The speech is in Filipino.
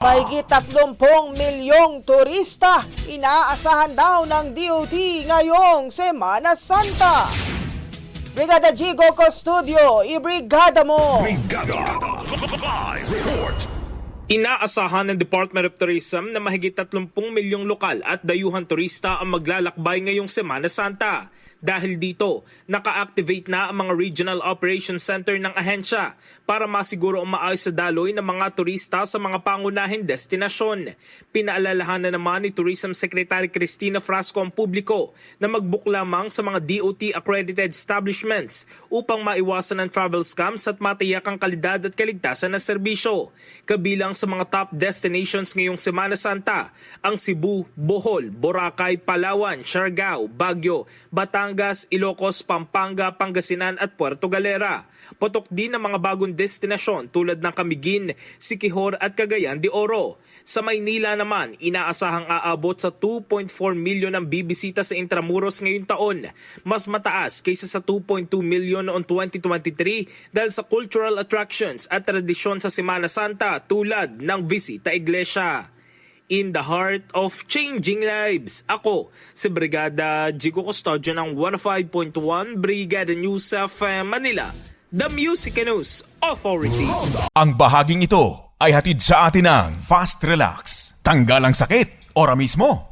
Mahigit 30 milyong turista inaasahan daw ng DOT ngayong Semana Santa. Brigada Jigo Custodio, ibrigada mo! Brigada Live Report. Inaasahan ng Department of Tourism na mahigit 30 milyong lokal at dayuhan turista ang maglalakbay ngayong Semana Santa. Dahil dito, naka-activate na ang mga Regional Operations Center ng ahensya para masiguro ang maayos sa daloy ng mga turista sa mga pangunahing destinasyon. Pinaalalahanan naman ni Tourism Secretary Cristina Frasco ang publiko na mag-book lamang sa mga DOT-accredited establishments upang maiwasan ang travel scams at matiyak ang kalidad at kaligtasan ng serbisyo. Kabilang sa mga top destinations ngayong Semana Santa, ang Cebu, Bohol, Boracay, Palawan, Siargao, Baguio, Batangas, Ilocos, Pampanga, Pangasinan at Puerto Galera. Potok din ang mga bagong destinasyon tulad ng Camiguin, Siquijor at Cagayan de Oro. Sa Maynila naman, inaasahang aabot sa 2.4 milyon ang bibisita sa Intramuros ngayong taon. Mas mataas kaysa sa 2.2 milyon noong 2023 dahil sa cultural attractions at tradisyon sa Semana Santa tulad ng bisita iglesia. In the heart of changing lives, ako si Brigada Jigo Custodio ng 105.1 Brigada News of Manila, The Music News Authority. Ang bahaging ito ay hatid sa atin ng Fast Relax. Tanggal ang sakit, ora mismo.